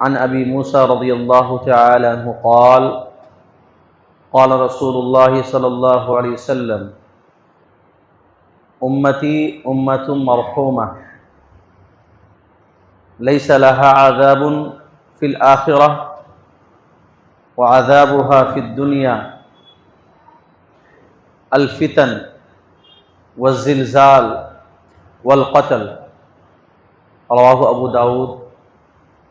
عن ابی موسیٰ رضی اللہ تعالی عنہ قال قال رسول اللہ صلی اللہ علیہ وسلم امتی امت مرحومہ لیس لها عذاب فی الآخرہ وعذابها فی الدنیا الفتن والزلزال والقتل رواہ ابو داود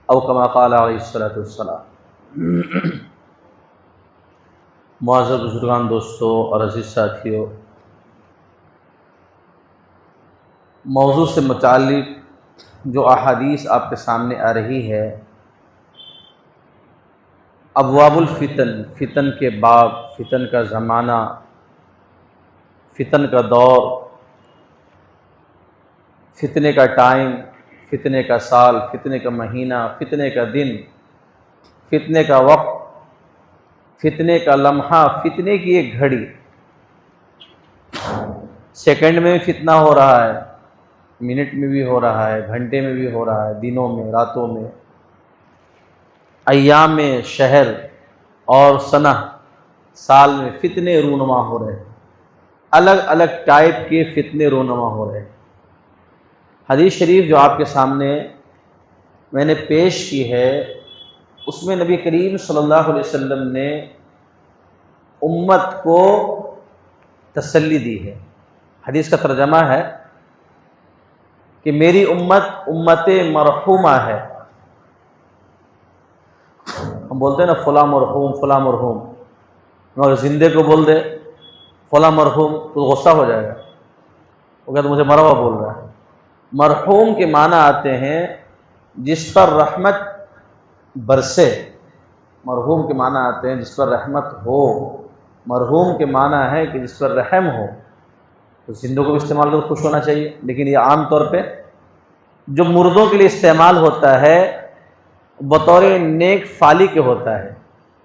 او کما قال علیہ الصلوۃ والسلام۔ معزز بزرگان، دوستو اور عزیز ساتھیو، موضوع سے متعلق جو احادیث آپ کے سامنے آ رہی ہے، ابواب الفتن، فتن کے باب، فتن کا زمانہ، فتن کا دور، فتنے کا ٹائم، فتنے کا سال، فتنے کا مہینہ، فتنے کا دن، فتنے کا وقت، فتنے کا لمحہ، فتنے کی ایک گھڑی، سیکنڈ میں بھی فتنہ ہو رہا ہے، منٹ میں بھی ہو رہا ہے، گھنٹے میں بھی ہو رہا ہے، دنوں میں، راتوں میں، ایام میں، شہر اور سنہ، سال میں فتنے رونما ہو رہے ہیں، الگ الگ ٹائپ کے فتنے رونما ہو رہے ہیں۔ حدیث شریف جو آپ کے سامنے میں نے پیش کی ہے، اس میں نبی کریم صلی اللہ علیہ وسلم نے امت کو تسلی دی ہے۔ حدیث کا ترجمہ ہے کہ میری امت امت مرحومہ ہے۔ ہم بولتے ہیں نا فلاں مرحوم، فلاں مرحوم، مگر زندے کو بول دے فلاں مرحوم تو غصہ ہو جائے گا، وہ کہتے مجھے مرا ہوا بول رہا ہے۔ مرحوم کے معنی آتے ہیں جس پر رحمت برسے، مرحوم کے معنی آتے ہیں جس پر رحمت ہو، مرحوم کے معنی ہے کہ جس پر رحم ہو۔ تو زندوں کو بھی استعمال کر خوش ہونا چاہیے، لیکن یہ عام طور پہ جو مردوں کے لیے استعمال ہوتا ہے بطور نیک فالی کے ہوتا ہے۔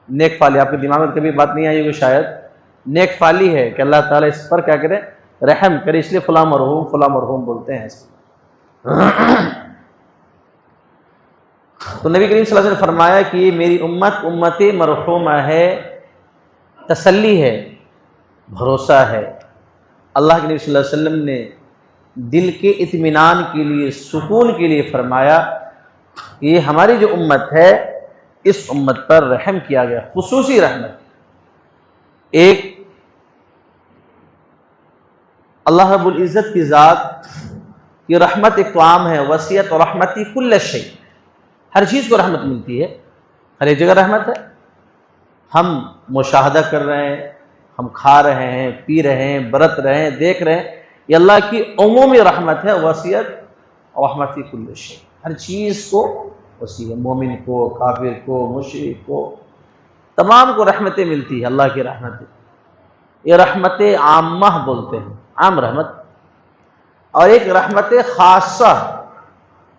نیک فالی، آپ کے دماغ میں کبھی بات نہیں آئی ہوگی شاید، نیک فالی ہے کہ اللہ تعالیٰ اس پر کیا کرے، رحم کرے، اس لیے فلاں مرحوم فلاں مرحوم بولتے ہیں اس کو۔ تو نبی کریم صلی اللہ علیہ وسلم نے فرمایا کہ یہ میری امت امت مرحومہ ہے، تسلی ہے، بھروسہ ہے۔ اللہ کے نبی صلی اللہ علیہ وسلم نے دل کے اطمینان کے لیے، سکون کے لیے فرمایا کہ یہ ہماری جو امت ہے، اس امت پر رحم کیا گیا، خصوصی رحمت۔ ایک اللہ رب العزت کی ذات، یہ رحمت ایک تو عام ہے، وسعت اور رحمتی کل شیء، ہر چیز کو رحمت ملتی ہے، ہر ایک جگہ رحمت ہے۔ ہم مشاہدہ کر رہے ہیں، ہم کھا رہے ہیں، پی رہے ہیں، برت رہے ہیں، دیکھ رہے ہیں، یہ اللہ کی عمومی رحمت ہے، وسعت اور رحمتی کل شیء، ہر چیز کو وسیع ہے، مومن کو، کافر کو، مشرک کو، تمام کو رحمتیں ملتی ہے، اللہ کی رحمتیں۔ یہ رحمت عامہ بولتے ہیں، عام رحمت، اور ایک رحمت خاصہ،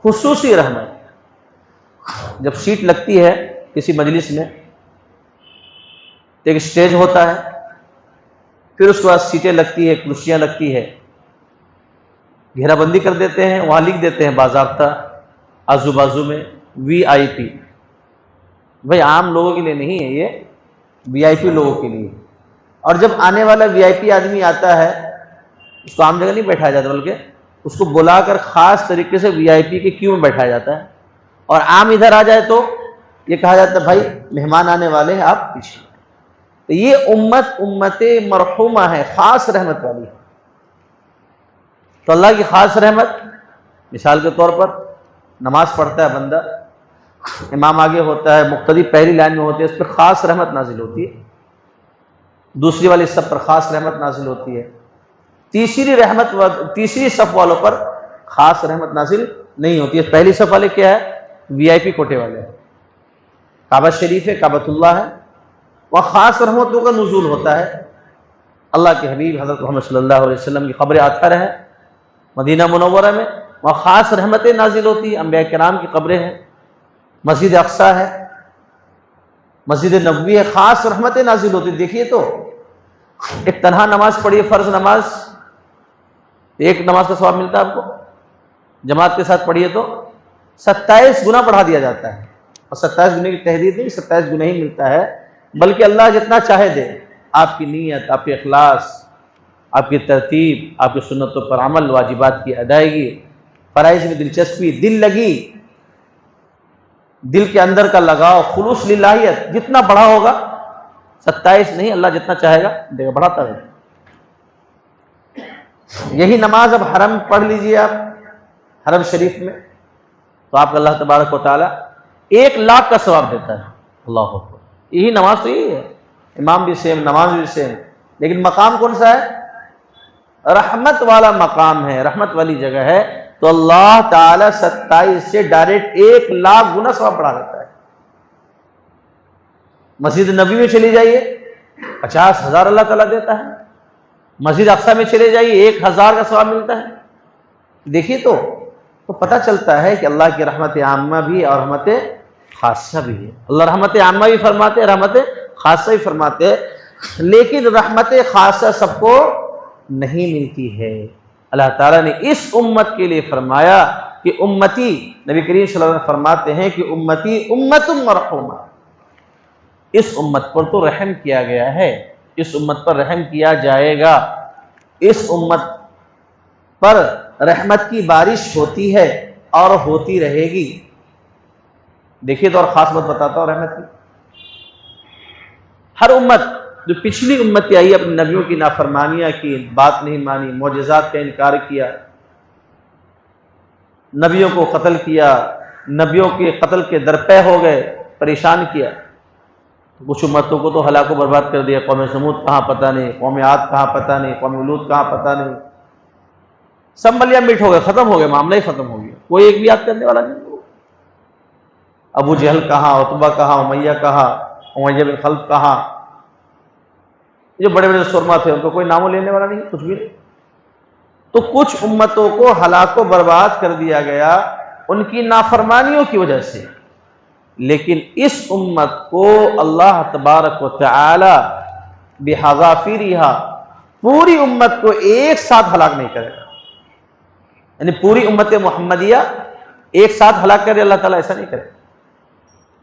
خصوصی رحمت۔ جب سیٹ لگتی ہے کسی مجلس میں، ایک اسٹیج ہوتا ہے، پھر اس کے بعد سیٹیں لگتی ہے، کرسیاں لگتی ہے، گھیرا بندی کر دیتے ہیں، وہاں لکھ دیتے ہیں باضابطہ آزو بازو میں وی آئی پی۔ بھائی عام لوگوں کے لیے نہیں ہے، یہ وی آئی پی لوگوں کے لیے۔ اور جب آنے والا وی آئی پی آدمی آتا ہے، اس کو عام جگہ نہیں بیٹھایا جاتا، بلکہ اس کو بلا کر خاص طریقے سے وی آئی پی کے کیو میں بیٹھایا جاتا ہے، اور عام ادھر آ جائے تو یہ کہا جاتا ہے بھائی مہمان آنے والے ہیں، آپ پیچھے۔ تو یہ امت امت مرحومہ ہے، خاص رحمت والی ہے۔ تو اللہ کی خاص رحمت، مثال کے طور پر نماز پڑھتا ہے بندہ، امام آگے ہوتا ہے، مقتدی پہلی لائن میں ہوتے ہیں، اس پر خاص رحمت نازل ہوتی ہے، دوسری والی صف پر خاص رحمت نازل ہوتی ہے، تیسری صف والوں پر خاص رحمت نازل نہیں ہوتی ہے۔ پہلی صف والے کیا ہے؟ وی آئی پی کوٹے والے ہیں، کعبہ شریف ہے، کعبۃ اللہ ہے، وہاں خاص رحمتوں کا نزول ہوتا ہے۔ اللہ کے حبیب حضرت محمد صلی اللہ علیہ وسلم کی قبر اطہر ہے مدینہ منورہ میں، وہاں خاص رحمتیں نازل ہوتی ہیں، انبیاء کرام کی قبریں ہیں، مسجد اقصیٰ ہے، مسجد نبوی ہے، خاص رحمتیں نازل ہوتی ہیں۔ دیکھیے تو ایک تنہا نماز پڑھیے، فرض نماز، ایک نماز کا ثواب ملتا ہے آپ کو، جماعت کے ساتھ پڑھیے تو 27 گنا بڑھا دیا جاتا ہے۔ اور 27 گنے کی تحدید نہیں، 27 گنے ہی ملتا ہے، بلکہ اللہ جتنا چاہے دے. آپ کی نیت، آپ کے اخلاص، آپ کی ترتیب، آپ کی سنتوں پر عمل، واجبات کی ادائیگی، فرائض میں دلچسپی، دل لگی، دل کے اندر کا لگاؤ، خلوص للہیت جتنا بڑا ہوگا، 27 نہیں، اللہ جتنا چاہے گا دے گا، بڑھاتا رہے. یہی نماز اب حرم پڑھ لیجئے آپ، حرم شریف میں، تو آپ کو اللہ تبارک و تعالیٰ 1,00,000 کا ثواب دیتا ہے. اللہ اکبر. یہی نماز تو یہی ہے، امام بھی سیم، نماز بھی سیم، لیکن مقام کون سا ہے؟ رحمت والا مقام ہے، رحمت والی جگہ ہے، تو اللہ تعالیٰ 27 سے ڈائریکٹ 1,00,000 گنا ثواب بڑھا دیتا ہے. مسجد نبی میں چلی جائیے 50,000 اللہ تعالیٰ دیتا ہے، مسجد اقصیٰ میں چلے جائیے 1,000 کا ثواب ملتا ہے. دیکھیے تو پتہ چلتا ہے کہ اللہ کی رحمت عامہ بھی اور رحمت خاصہ بھی ہے. اللہ رحمت عامہ بھی فرماتے، رحمت خاصہ بھی فرماتے، لیکن رحمت خاصہ سب کو نہیں ملتی ہے. اللہ تعالیٰ نے اس امت کے لیے فرمایا کہ امتی، نبی کریم صلی اللہ علیہ وسلم فرماتے ہیں کہ امتی امت مرحومہ، اس امت پر تو رحم کیا گیا ہے، اس امت پر رحم کیا جائے گا، اس امت پر رحمت کی بارش ہوتی ہے اور ہوتی رہے گی. دیکھیے تو اور خاص بات بتاتا ہوں رحمت کی. ہر امت جو پچھلی امتیں آئی اپنے نبیوں کی نافرمانیاں کی، بات نہیں مانی، معجزات کا انکار کیا، نبیوں کو قتل کیا، نبیوں کے قتل کے درپے ہو گئے، پریشان کیا. کچھ امتوں کو تو ہلاک و برباد کر دیا. قوم سمود کہاں پتہ نہیں، قوم عاد کہاں پتہ نہیں، قوم لوط کہاں پتہ نہیں، سب ملیا مٹ ہو گئے، ختم ہو گئے، معاملہ ہی ختم ہو گیا، کوئی ایک بھی یاد کرنے والا نہیں. ابو جہل کہاں، عتبہ کہاں، امیہ کہاں، امیہ بن خلف کہاں، جو بڑے بڑے سرما تھے ان کو کوئی نام لینے والا نہیں، کچھ بھی نہیں. تو کچھ امتوں کو ہلاک و برباد کر دیا گیا ان کی نافرمانیوں کی وجہ سے، لیکن اس امت کو اللہ تبارک و تعالی بحذافیرہا، پوری امت کو ایک ساتھ ہلاک نہیں کرے گا. یعنی پوری امت محمدیہ ایک ساتھ ہلاک کرے اللہ تعالیٰ، ایسا نہیں کرے.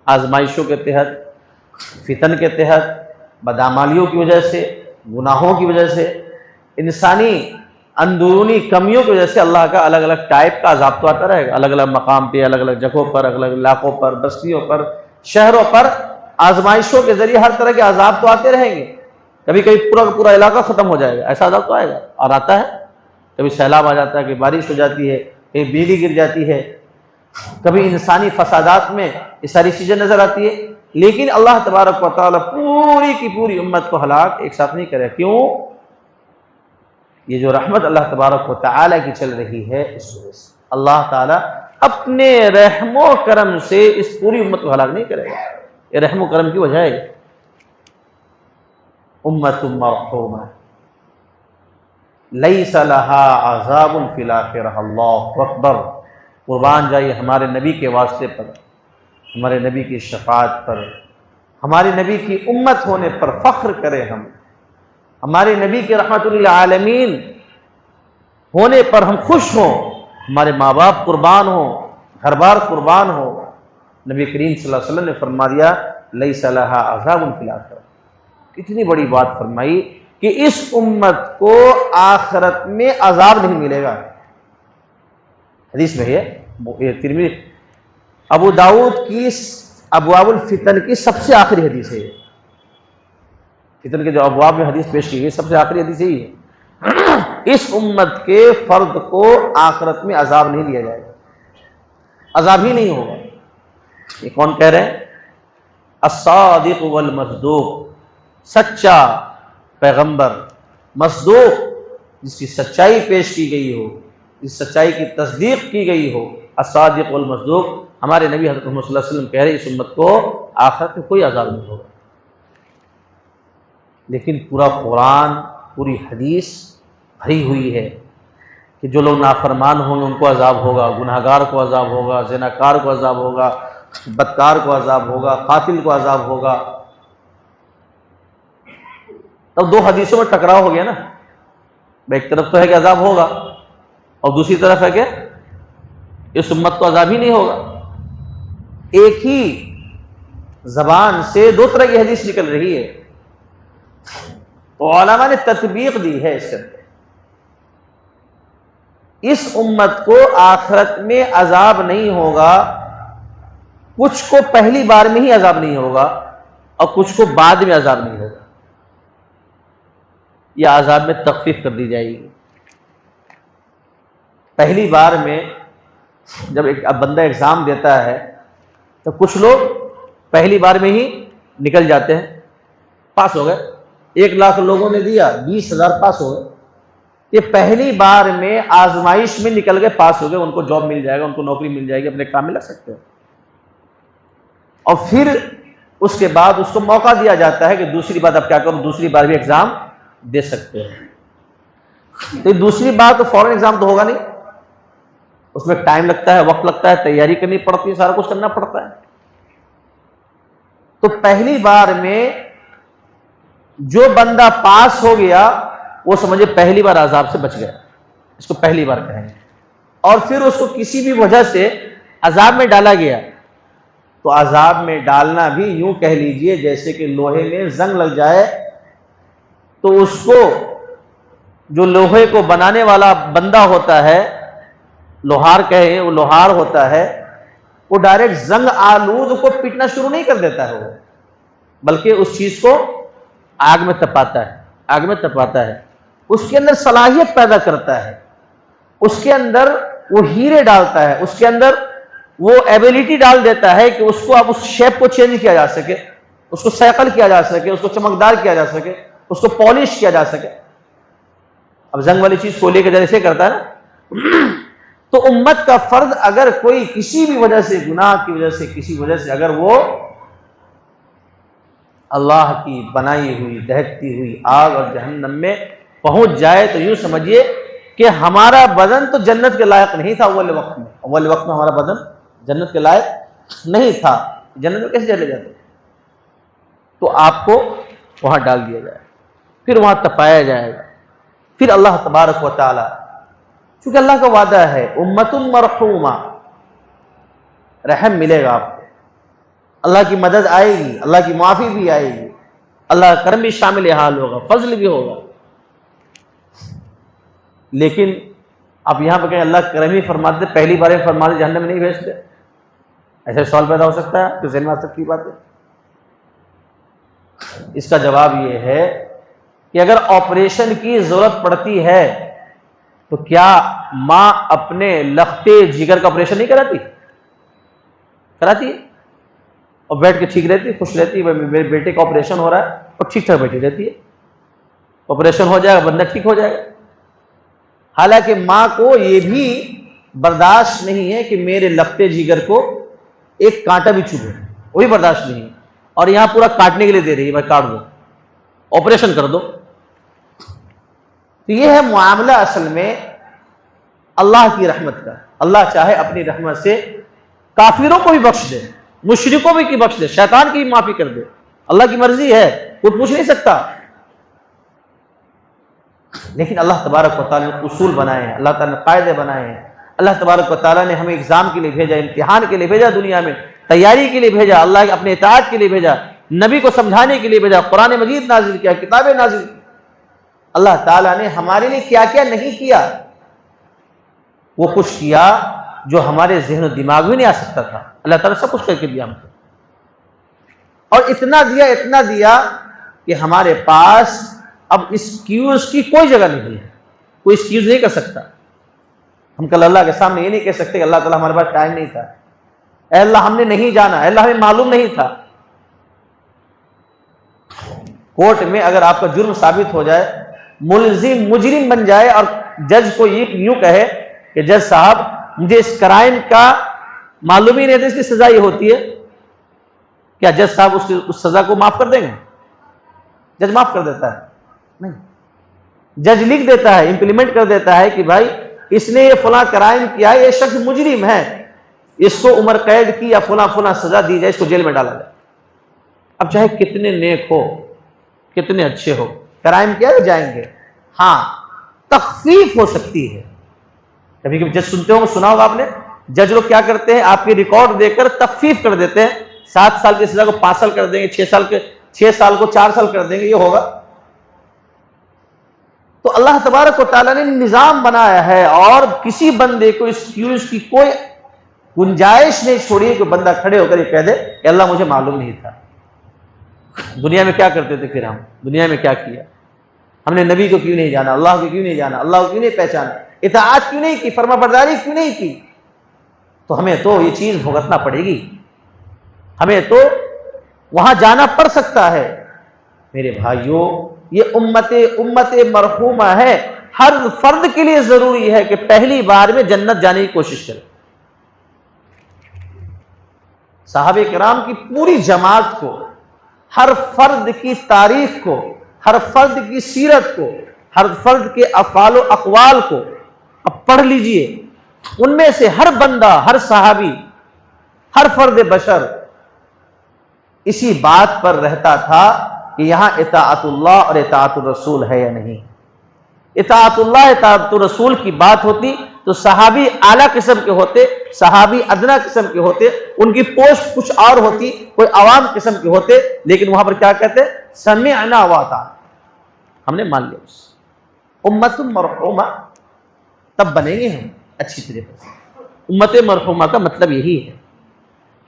آزمائشوں کے تحت، فتن کے تحت، بدعمالیوں کی وجہ سے، گناہوں کی وجہ سے، انسانی اندرونی کمیوں کی وجہ سے اللہ کا الگ الگ ٹائپ کا عذاب تو آتا رہے گا، الگ الگ مقام پہ، الگ الگ جگہوں پر، الگ الگ علاقوں پر، بستیوں پر، شہروں پر آزمائشوں کے ذریعے ہر طرح کے عذاب تو آتے رہیں گے. کبھی کبھی پورا کا پورا علاقہ ختم ہو جائے گا، ایسا عذاب تو آئے گا، اور آتا ہے. کبھی سیلاب آ جاتا ہے، کبھی بارش ہو جاتی ہے، کبھی بجلی گر جاتی ہے، کبھی انسانی فسادات میں یہ ساری چیزیں نظر آتی ہے. لیکن اللہ تبارک و تعالیٰ پوری کی پوری امت کو ہلاک ایک ساتھ نہیں کرے. کیوں؟ یہ جو رحمت اللہ تبارک و تعالیٰ کی چل رہی ہے، اس وجہ سے اللہ تعالیٰ اپنے رحم و کرم سے اس پوری امت کو ہلاک نہیں کرے گا. یہ رحم و کرم کی وجہ ہے. امت مرحومہ لیس لہا عذاب فی الآخرہ. اللہ اکبر. قربان جائیے ہمارے نبی کے واسطے پر، ہمارے نبی کی شفاعت پر، ہمارے نبی کی امت ہونے پر فخر کریں. ہمارے نبی کے رحمت للعالمین ہونے پر ہم خوش ہوں، ہمارے ماں باپ قربان ہوں، گھر بار قربان ہو. نبی کریم صلی اللہ علیہ وسلم نے فرما دیا لیس لہا عذاب فی الآخرہ. کتنی بڑی بات فرمائی کہ اس امت کو آخرت میں عذاب نہیں ملے گا. حدیث میں ہے، ترمذی ابو داؤد کی ابواب الفتن کی سب سے آخری حدیث ہے. فتن کے جو ابواب میں حدیث پیش کی گئی سب سے آخری حدیث یہی ہے. اس امت کے فرد کو آخرت میں عذاب نہیں دیا جائے گا، عذاب ہی نہیں ہوگا. یہ کون کہہ رہے ہیں؟ الصادق والمصدوق، سچا پیغمبر، مصدوق جس کی سچائی پیش کی گئی ہو، جس سچائی کی تصدیق کی گئی ہو. الصادق والمصدوق، ہمارے نبی حضرت محمد صلی اللہ علیہ وسلم کہہ رہے ہیں اس امت کو آخرت میں کوئی عذاب نہیں ہوگا. لیکن پورا قرآن، پوری حدیث بھری ہوئی ہے کہ جو لوگ نافرمان ہوں گے ان کو عذاب ہوگا، گناہگار کو عذاب ہوگا، زناکار کو عذاب ہوگا، بدکار کو عذاب ہوگا، قاتل کو عذاب ہوگا. اب دو حدیثوں میں ٹکراؤ ہو گیا نا. ایک طرف تو ہے کہ عذاب ہوگا، اور دوسری طرف ہے کہ اس امت کو عذاب ہی نہیں ہوگا. ایک ہی زبان سے دو طرح کی حدیث نکل رہی ہے، تو علماء نے تطبیق دی ہے اس کے اندر۔ اس امت کو آخرت میں عذاب نہیں ہوگا، کچھ کو پہلی بار میں ہی عذاب نہیں ہوگا اور کچھ کو بعد میں عذاب نہیں ہوگا، یہ عذاب میں تخفیف کر دی جائے گی۔ پہلی بار میں جب ایک بندہ ایگزام دیتا ہے تو کچھ لوگ پہلی بار میں ہی نکل جاتے ہیں، پاس ہو گئے، 1,00,000 لوگوں نے دیا، 20,000 پاس ہو گئے۔ یہ پہلی بار میں آزمائش میں نکل گئے، پاس ہو گئے، ان کو جاب مل جائے گا، ان کو نوکری مل جائے گی، اپنے کام میں لگ سکتے ہیں۔ اور پھر اس کے بعد اس کو موقع دیا جاتا ہے کہ دوسری بار اب کیا کروں، دوسری بار بھی ایگزام دے سکتے ہیں۔ تو دوسری بار تو فوراً ایگزام تو ہوگا نہیں، اس میں ٹائم لگتا ہے، وقت لگتا ہے، تیاری کرنی پڑتی ہے، سارا کچھ کرنا پڑتا ہے۔ تو پہلی بار میں جو بندہ پاس ہو گیا وہ سمجھے پہلی بار عذاب سے بچ گیا، اس کو پہلی بار کہیں گے۔ اور پھر اس کو کسی بھی وجہ سے عذاب میں ڈالا گیا، تو عذاب میں ڈالنا بھی یوں کہہ لیجئے جیسے کہ لوہے میں زنگ لگ جائے تو اس کو جو لوہے کو بنانے والا بندہ ہوتا ہے، لوہار کہے، وہ لوہار ہوتا ہے، وہ ڈائریکٹ زنگ آلود کو پیٹنا شروع نہیں کر دیتا ہے وہ، بلکہ اس چیز کو آگ میں تپاتا ہے، آگ میں تپاتا ہے، اس کے اندر صلاحیت پیدا کرتا ہے، اس کے اندر وہ ہیرے ڈالتا ہے، اس کے اندر وہ ایبیلٹی ڈال دیتا ہے کہ اس کو اب اس شیپ کو چینج کیا جا سکے، اس کو سیکل کیا جا سکے، اس کو چمکدار کیا جا سکے، اس کو پالش کیا جا سکے۔ اب زنگ والی چیز کھولے کے جیسے کرتا ہے نا۔ تو امت کا فرد اگر کوئی کسی بھی وجہ سے، گناہ کی وجہ سے، کسی وجہ سے اگر وہ اللہ کی بنائی ہوئی دہکتی ہوئی آگ اور جہنم میں پہنچ جائے تو یوں سمجھیے کہ ہمارا بدن تو جنت کے لائق نہیں تھا اول وقت میں، اول وقت میں ہمارا بدن جنت کے لائق نہیں تھا، جنت میں کیسے چلے جاتے؟ تو آپ کو وہاں ڈال دیا جائے، پھر وہاں تپایا جائے گا، پھر اللہ تبارک و تعالی، چونکہ اللہ کا وعدہ ہے امت مرحومہ، رحم ملے گا آپ کو، اللہ کی مدد آئے گی، اللہ کی معافی بھی آئے گی، اللہ کا کرم بھی شامل حال ہوگا، فضل بھی ہوگا۔ لیکن آپ یہاں پہ کہیں اللہ کرم ہی فرماتے، پہلی بار فرماتے، جہنم میں نہیں بھیجتے، ایسا سوال پیدا ہو سکتا ہے کہ ذہن میں آ سکتی بات ہے؟ اس کا جواب یہ ہے کہ اگر آپریشن کی ضرورت پڑتی ہے تو کیا ماں اپنے لختے جگر کا آپریشن نہیں کراتی؟ کراتی ہے، اور بیٹھ کے ٹھیک رہتی، خوش رہتی، میرے بیٹے کا آپریشن ہو رہا ہے، اور ٹھیک ٹھاک بیٹھی رہتی ہے، آپریشن ہو جائے گا، بندہ ٹھیک ہو جائے گا۔ حالانکہ ماں کو یہ بھی برداشت نہیں ہے کہ میرے لختے جگر کو ایک کانٹا بھی چبھے، وہ بھی برداشت نہیں ہے، اور یہاں پورا کاٹنے کے لیے دے رہی ہے، بھائی کاٹ دو، آپریشن کر دو۔ تو یہ ہے معاملہ اصل میں اللہ کی رحمت کا۔ اللہ چاہے اپنی رحمت سے کافروں کو بھی بخش دے، مشرکوں بھی کی بخش دے، شیطان کی بھی معافی کر دے، اللہ کی مرضی ہے، کوئی پوچھ نہیں سکتا۔ لیکن اللہ تبارک و تعالیٰ نے اصول بنائے ہیں، اللہ تعالیٰ نے قاعدے بنائے ہیں، اللہ تبارک و تعالیٰ نے ہمیں ایگزام کے لیے بھیجا، امتحان کے لیے بھیجا، دنیا میں تیاری کے لیے بھیجا، اللہ کے اپنے اطاعت کے لیے بھیجا، نبی کو سمجھانے کے لیے بھیجا، قرآن مجید نازل کیا، کتابیں نازل کی۔ اللہ تعالیٰ نے ہمارے لیے کیا کیا نہیں کیا، وہ کچھ کیا جو ہمارے ذہن و دماغ میں نہیں آ سکتا تھا، اللہ تعالیٰ سب کچھ کر کے دیا ہم کو، اور اتنا دیا کہ ہمارے پاس اب ایکسکیوز کی کوئی جگہ نہیں ہے، کوئی ایکسکیوز نہیں کر سکتا۔ ہم کل اللہ کے سامنے یہ نہیں کہہ سکتے کہ اللہ تعالیٰ ہمارے پاس ٹائم نہیں تھا، اے اللہ ہم نے نہیں جانا، اے اللہ ہمیں معلوم نہیں تھا۔ کورٹ میں اگر آپ کا جرم ثابت ہو جائے، ملزم مجرم بن جائے، اور جج کو یوں کہے کہ جج صاحب مجھے اس کرائم کا معلوم ہی نہیں تھا، اس کی سزا یہ ہوتی ہے، کیا جج صاحب اس سزا کو معاف کر دیں گے؟ جج معاف کر دیتا ہے؟ نہیں، جج لکھ دیتا ہے، امپلیمنٹ کر دیتا ہے کہ بھائی اس نے یہ فلاں کرائم کیا ہے، یہ شخص مجرم ہے، اس کو عمر قید کی یا فلاں سزا دی جائے، اس کو جیل میں ڈالا جائے۔ اب چاہے کتنے نیک ہو، کتنے اچھے ہو، کرائم کیا ہے جائیں گے۔ ہاں تخفیف ہو سکتی ہے، کبھی کبھی جج سنتے ہو، سنا ہوگا آپ نے، جج لوگ کیا کرتے ہیں، آپ کی ریکارڈ دے کر تخفیف کر دیتے ہیں، 7 سال کی سزا کو 5 سال کر دیں گے، 6 سال کو 4 سال کر دیں گے، یہ ہوگا؟ تو اللہ تبارک و تعالیٰ نے نظام بنایا ہے، اور کسی بندے کو ایکسکیوز کی کوئی گنجائش نہیں چھوڑی کہ بندہ کھڑے ہو کر یہ کہہ دے کہ اللہ مجھے معلوم نہیں تھا۔ دنیا میں کیا کرتے تھے؟ پھر ہم دنیا میں کیا کیا؟ ہم نے نبی کو کیوں نہیں جانا، اللہ کو کیوں نہیں جانا، اللہ کو کیوں نہیں پہچانا، اطاعت کیوں نہیں کی، فرما برداری کیوں نہیں کی؟ تو ہمیں تو یہ چیز بھگتنا پڑے گی، ہمیں تو وہاں جانا پڑ سکتا ہے۔ میرے بھائیوں، یہ امت مرحومہ ہے، ہر فرد کے لیے ضروری ہے کہ پہلی بار میں جنت جانے کی کوشش کرے۔ صحابہ کرام کی پوری جماعت کو، ہر فرد کی تاریخ کو، ہر فرد کی سیرت کو، ہر فرد کے افعال و اقوال کو اب پڑھ لیجئے، ان میں سے ہر بندہ، ہر صحابی، ہر فرد بشر اسی بات پر رہتا تھا کہ یہاں اطاعت اللہ اور اطاعت الرسول ہے یا نہیں۔ اطاعت اللہ اطاعت الرسول کی بات ہوتی تو صحابی اعلیٰ قسم کے ہوتے، صحابی ادنا قسم کے ہوتے، ان کی پوسٹ کچھ اور ہوتی، کوئی عوام قسم کے ہوتے، لیکن وہاں پر کیا کہتے؟ سمعنا واطعنا، ہم نے مان لیا۔ اس امت مرحومہ تب بنیں گے ہم اچھی طریقے سے۔ امت مرحومہ کا مطلب یہی ہے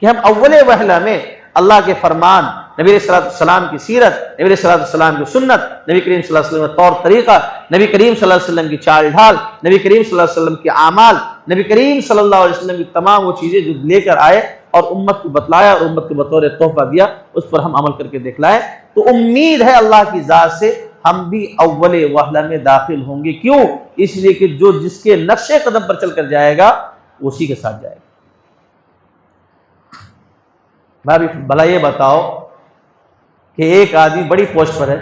کہ ہم اول وہلہ میں اللہ کے فرمان، نبی علیہ السلام کی سیرت، نبی علیہ السلام کی سنت، نبی کریم صلی اللہ علیہ وسلم کا طور طریقہ، نبی کریم صلی اللہ علیہ وسلم کی چال ڈھال، نبی کریم صلی اللہ علیہ وسلم کے اعمال، نبی کریم صلی اللہ علیہ وسلم کی تمام وہ چیزیں جو لے کر آئے اور امت کو بتلایا اور امت کو بطور تحفہ دیا، اس پر ہم عمل کر کے دکھلائیں۔ تو امید ہے اللہ کی ذات سے ہم بھی اول وہلہ میں داخل ہوں گے۔ کیوں؟ اس لیے کہ جو جس کے نقش قدم پر چل کر جائے گا اسی کے ساتھ جائے گا۔ بھلا یہ بتاؤ کہ ایک آدمی بڑی پوسٹ پر ہے،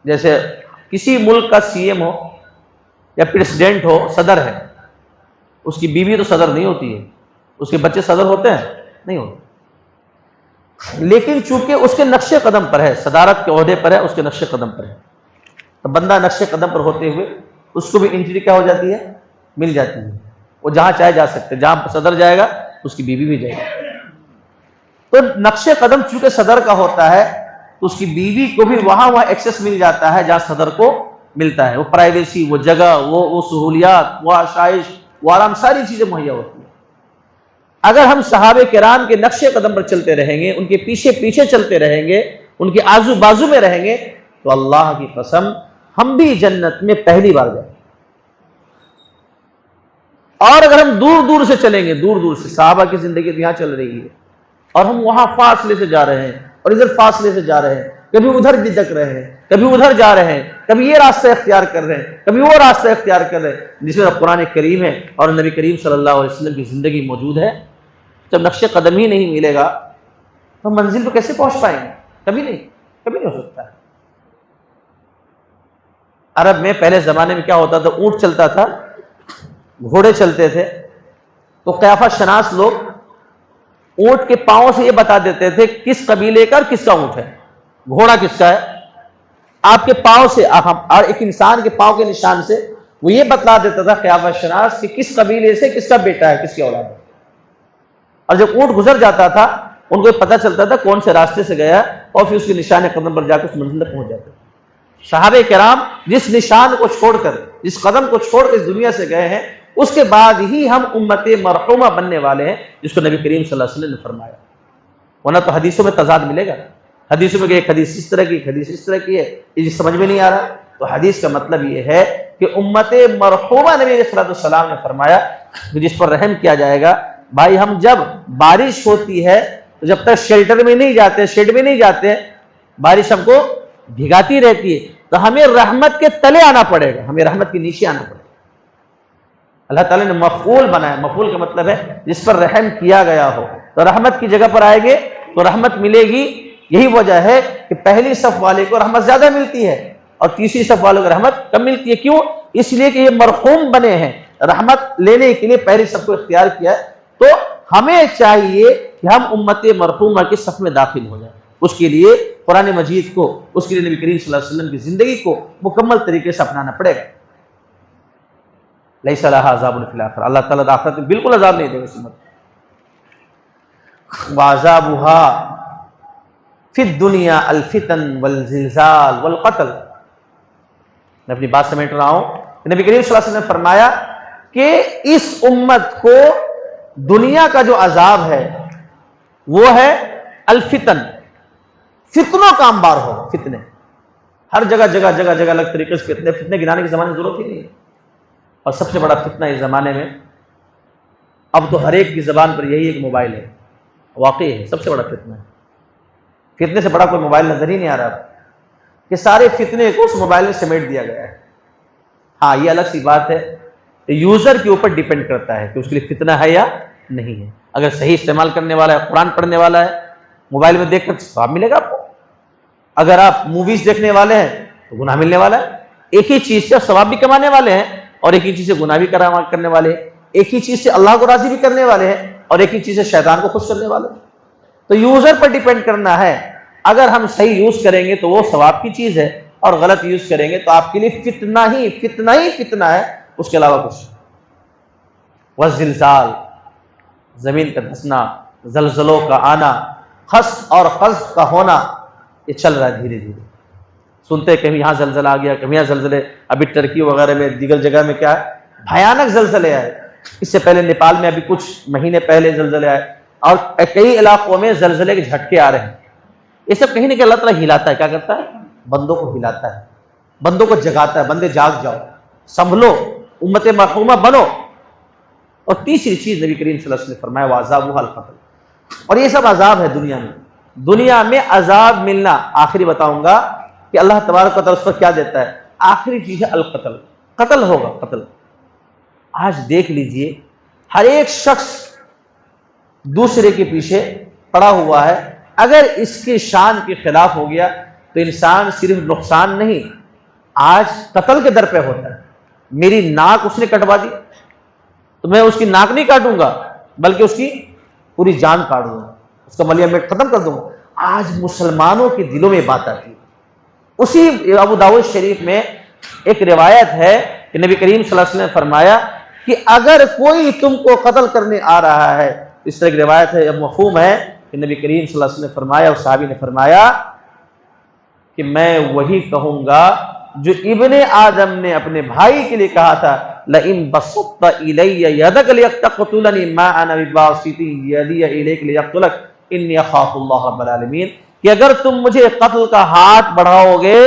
جیسے کسی ملک کا سی ایم ہو یا پریزیڈنٹ ہو، صدر ہے، اس کی بیوی تو صدر نہیں ہوتی ہے، اس کے بچے صدر ہوتے ہیں؟ نہیں ہوتے، لیکن چونکہ اس کے نقش قدم پر ہے، صدارت کے عہدے پر ہے، اس کے نقش قدم پر ہے، تو بندہ نقش قدم پر ہوتے ہوئے اس کو بھی انٹری کیا ہو جاتی ہے؟ مل جاتی ہے، وہ جہاں چاہے جا سکتے، جہاں صدر جائے گا اس کی بیوی بھی جائے گی۔ تو نقش قدم چونکہ صدر کا ہوتا ہے تو اس کی بیوی کو بھی وہاں ایکسس مل جاتا ہے جہاں صدر کو ملتا ہے، وہ پرائیویسی، وہ جگہ، وہ سہولیات، وہ آشائش، وہ آرام، ساری چیزیں مہیا ہوتی ہیں۔ اگر ہم صحابہ کرام کے نقش قدم پر چلتے رہیں گے، ان کے پیچھے پیچھے چلتے رہیں گے، ان کے آزو بازو میں رہیں گے، تو اللہ کی قسم ہم بھی جنت میں پہلی بار جائیں گے۔ اور اگر ہم دور دور سے چلیں گے، دور دور سے، صحابہ کی زندگی تو یہاں چل رہی ہے اور ہم وہاں فاصلے سے جا رہے ہیں اور ادھر فاصلے سے جا رہے ہیں، کبھی ادھر بھٹک رہے ہیں، کبھی ادھر جا رہے ہیں، کبھی یہ راستہ اختیار کر رہے ہیں، کبھی وہ راستہ اختیار کر رہے ہیں، جس میں قرآن کریم ہے اور نبی کریم صلی اللہ علیہ وسلم کی زندگی موجود ہے۔ جب نقش قدم ہی نہیں ملے گا تو منزل کو کیسے پہنچ پائیں گے؟ کبھی نہیں ہو سکتا ہے۔ عرب میں پہلے زمانے میں کیا ہوتا تھا؟ اونٹ چلتا تھا، گھوڑے چلتے تھے، تو قیافہ شناس لوگ اونٹ کے پاؤں سے یہ بتا دیتے تھے کس قبیلے کا اور کس کا اونٹ ہے، گھوڑا کس کا ہے۔ آپ کے پاؤں سے اور ایک انسان کے پاؤں کے نشان سے وہ یہ بتلا دیتا تھا قیافہ شناس کہ کس قبیلے سے کس کا بیٹا ہے، کس کی اولاد ہے۔ اور جب اونٹ گزر جاتا تھا ان کو پتہ چلتا تھا کون سے راستے سے گیا اور پھر اس کے نشان قدم پر جا کے اس منزل تک پہنچ جاتے تھے۔ صحابہ کرام جس نشان کو چھوڑ کر، جس قدم کو چھوڑ کر اس دنیا سے گئے ہیں، اس کے بعد ہی ہم امت مرحومہ بننے والے ہیں، جس کو نبی کریم صلی اللہ علیہ وسلم نے فرمایا۔ ورنہ تو حدیثوں میں تضاد ملے گا، حدیثوں میں کہ ایک حدیث اس طرح کی، ایک حدیث اس طرح کی ہے، یہ سمجھ میں نہیں آ رہا۔ تو حدیث کا مطلب یہ ہے کہ امت مرحومہ نبی علیہ السلام نے فرمایا کہ جس پر رحم کیا جائے گا۔ بھائی ہم جب بارش ہوتی ہے تو جب تک شیلٹر میں نہیں جاتے، شیڈ میں نہیں جاتے، بارش ہم کو بھگاتی رہتی ہے، تو ہمیں رحمت کے تلے آنا پڑے گا، ہمیں رحمت کے نیچے آنا پڑے گا۔ اللہ تعالیٰ نے مفعول بنایا، مفعول کا مطلب ہے جس پر رحم کیا گیا ہو، تو رحمت کی جگہ پر آئے گے تو رحمت ملے گی۔ یہی وجہ ہے کہ پہلی صف والے کو رحمت زیادہ ملتی ہے اور تیسری صف والوں کو رحمت کم ملتی ہے۔ کیوں؟ اس لیے کہ یہ مرحوم بنے ہیں، رحمت لینے کے لیے پہلی صف کو اختیار کیا ہے۔ تو ہمیں چاہیے کہ ہم امت مرحومہ کے صف میں داخل ہو جائیں۔ اس کے لیے قرآن مجید کو، اس کے لیے نبی کریم صلی اللہ علیہ وسلم کی زندگی کو مکمل طریقے سے اپنانا پڑے گا۔ لیس لہا عذاب فی الآخرہ، اللہ تعالیٰ آخرت میں بالکل عذاب نہیں دے گا اس امت کو۔ وعذابها فی الدنیا الفتن والزلزال والقتل. میں اپنی بات سمیٹ رہا ہوں. نبی کریم صلی اللہ علیہ وسلم نے فرمایا کہ اس امت کو دنیا کا جو عذاب ہے وہ ہے الفتن، فتنوں کا انبار ہو. فتنے ہر جگہ جگہ جگہ جگہ الگ طریقے سے فتنے گنانے کی زمانے کی ضرورت ہی نہیں ہے. اور سب سے بڑا فتنہ اس زمانے میں اب تو ہر ایک کی زبان پر یہی ایک موبائل ہے. واقعی ہے سب سے بڑا فتنہ ہے. فتنے سے بڑا کوئی موبائل نظر ہی نہیں آ رہا کہ سارے فتنے کو اس موبائل میں سمیٹ دیا گیا ہے. ہاں یہ الگ سی بات ہے، یوزر کے اوپر ڈیپینڈ کرتا ہے کہ اس کے لیے فتنہ ہے یا نہیں ہے. اگر صحیح استعمال کرنے والا ہے، قرآن پڑھنے والا ہے، موبائل میں دیکھ کر ثواب ملے گا آپ کو. اگر آپ موویز دیکھنے والے ہیں تو گناہ ملنے والا ہے. ایک ہی چیز سے ثواب بھی کمانے والے ہیں اور ایک ہی چیز سے گناہ بھی کرنے والے ہیں. ایک ہی چیز سے اللہ کو راضی بھی کرنے والے ہیں اور ایک ہی چیز سے شیطان کو خوش کرنے والے ہیں. تو یوزر پر ڈیپینڈ کرنا ہے. اگر ہم صحیح یوز کریں گے تو وہ ثواب کی چیز ہے، اور غلط یوز کریں گے تو آپ کے لیے فتنہ ہی فتنہ ہے، اس کے علاوہ کچھ. والزلزال، زمین کا دھسنا، زلزلوں کا آنا، خسف اور قذف کا ہونا، یہ چل رہا ہے دھیرے دھیرے. سنتے ہیں کہیں یہاں زلزلہ آ گیا، کہیں یہاں زلزلے. ابھی ٹرکی وغیرہ میں دیگر جگہ میں کیا ہے، بھیانک زلزلے آئے. اس سے پہلے نیپال میں ابھی کچھ مہینے پہلے زلزلے آئے، اور کئی علاقوں میں زلزلے کے جھٹکے آ رہے ہیں. یہ سب کہیں نہ کہیں اللہ تعالیٰ ہلاتا ہے. کیا کرتا ہے؟ بندوں کو ہلاتا ہے، بندوں کو جگاتا ہے. بندے جاگ جاؤ، سنبھلو، امت مرحومہ بنو. اور تیسری چیز نبی کریم صلی اللہ علیہ وسلم نے فرمایا وعذابها القتل. اور یہ سب عذاب ہے دنیا میں عذاب ملنا. آخری بتاؤں گا کہ اللہ تبارک و تعالیٰ اس پر کیا دیتا ہے. آخری چیز ہے القتل، قتل ہوگا. قتل آج دیکھ لیجئے ہر ایک شخص دوسرے کے پیچھے پڑا ہوا ہے. اگر اس کی شان کے خلاف ہو گیا تو انسان صرف نقصان نہیں، آج قتل کے در پہ ہوتا ہے. میری ناک اس نے کٹوا دی تو میں اس کی ناک نہیں کاٹوں گا بلکہ اس کی پوری جان کاٹ دوں گا، اس کا ملیہ میں ختم کر دوں گا. آج مسلمانوں کے دلوں میں بات آتی ہے. اسی ابو داؤد شریف میں ایک روایت ہے کہ نبی کریم صلی اللہ علیہ وسلم نے فرمایا کہ اگر کوئی تم کو قتل کرنے آ رہا ہے، اس طرح کی روایت ہے، اب مفہوم ہے کہ نبی کریم صلی اللہ علیہ وسلم نے فرمایا، اور صحابی نے فرمایا کہ میں وہی کہوں گا جو ابن آدم نے اپنے بھائی کے لیے کہا تھا، لئن بسطت الی یدک لیقتلنی ما انا بباسط یدی الیک لیقتلک انی اخاف اللہ رب العالمین. کہ اگر تم مجھے قتل کا ہاتھ بڑھاؤ گے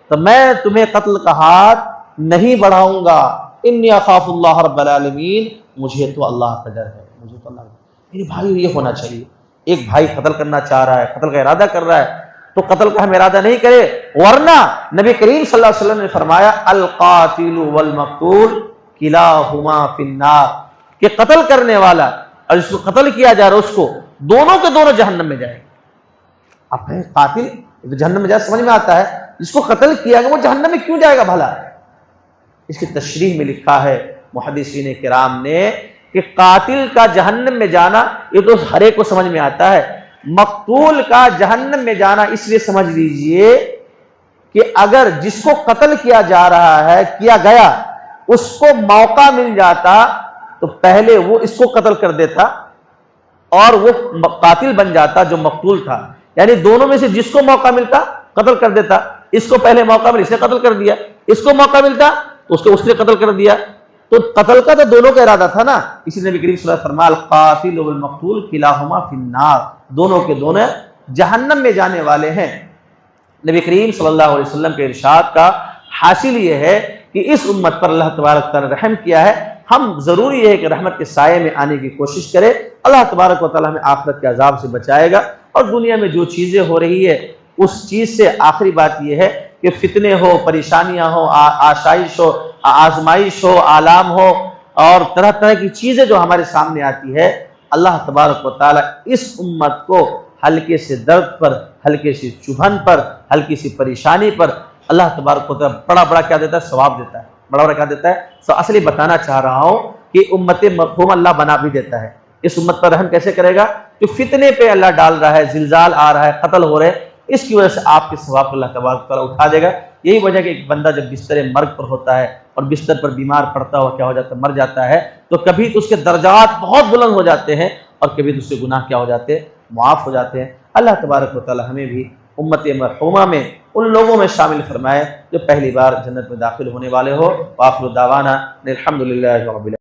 تو میں تمہیں قتل کا ہاتھ نہیں بڑھاؤں گا. انی اخاف اللہ رب العالمین، مجھے تو اللہ کا ڈر ہے، مجھے تو اللہ کا ڈر. میرے بھائی یہ ہونا چاہیے. ایک بھائی قتل کرنا چاہ رہا ہے، قتل کا ارادہ کر رہا ہے تو قتل کا ہم ارادہ نہیں کرے. ورنہ نبی کریم صلی اللہ علیہ وسلم نے فرمایا القاتل والمقتول کلاہما فی النار، کہ قتل کرنے والا اور جس کو قتل کیا جا رہا ہے اس کو دونوں کے دونوں جہنم میں جائیں. اب قاتل جہنم میں جائے سمجھ میں آتا ہے، جس کو قتل کیا گیا وہ جہنم میں کیوں جائے گا بھلا؟ اس کی تشریح میں لکھا ہے محدثین کرام نے کہ قاتل کا جہنم میں جانا یہ تو ہر ایک کو سمجھ میں آتا ہے. مقتول کا جہنم میں جانا اس لیے سمجھ لیجئے کہ اگر جس کو قتل کیا جا رہا ہے، کیا گیا، اس کو موقع مل جاتا تو پہلے وہ اس کو قتل کر دیتا اور وہ قاتل بن جاتا جو مقتول تھا. یعنی دونوں میں سے جس کو موقع ملتا قتل کر دیتا. اس کو پہلے موقع ملا، اس نے قتل کر دیا. اس کو موقع ملتا تو اس نے قتل کر دیا. تو قتل کا تو دونوں کا ارادہ تھا نا. اسی نبی کریم صلی اللہ علیہ وسلم فرمایا القاتل والمقتول کلاہما فی النار، دونوں کے دونوں جہنم میں جانے والے ہیں. نبی کریم صلی اللہ علیہ وسلم کے ارشاد کا حاصل یہ ہے کہ اس امت پر اللہ تبارک تعالی نے رحم کیا ہے. ہم ضروری ہے کہ رحمت کے سائے میں آنے کی کوشش کرے. اللہ تبارک و تعالی ہمیں آخرت کے عذاب سے بچائے گا. اور دنیا میں جو چیزیں ہو رہی ہے اس چیز سے آخری بات یہ ہے کہ فتنے ہو، پریشانیاں ہو، آشائش ہو، آزمائش ہو، آلام ہو، اور طرح طرح کی چیزیں جو ہمارے سامنے آتی ہے، اللہ تبارک و تعالی اس امت کو ہلکے سے درد پر، ہلکے سے چبھن پر، ہلکی سی پریشانی پر اللہ تبارک و تعالی بڑا بڑا کیا دیتا ہے؟ ثواب دیتا ہے. بڑا بڑا کیا دیتا ہے؟ اصلی بتانا چاہ رہا ہوں کہ امت مرحوم اللہ بنا بھی دیتا ہے. اس امت پر رحم کیسے کرے گا؟ کہ فتنے پہ اللہ ڈال رہا ہے، زلزال آ رہا ہے، قتل ہو رہے ہیں، اس کی وجہ سے آپ کے ثواب کو اللہ تبارک و تعالی اٹھا دے گا. یہی وجہ کہ ایک بندہ جب بستر مرگ پر ہوتا ہے اور بستر پر بیمار پڑتا ہوا کیا ہو جاتا ہے؟ مر جاتا ہے. تو کبھی تو اس کے درجات بہت بلند ہو جاتے ہیں اور کبھی تو اس کے گناہ کیا ہو جاتے ہیں؟ معاف ہو جاتے ہیں۔ اللہ تبارک و تعالی ہمیں بھی امت مرحومہ میں ان لوگوں میں شامل فرمائے جو پہلی بار جنت میں داخل ہونے والے ہو۔ وآخر دعوانا الحمدللہ رب العالمین۔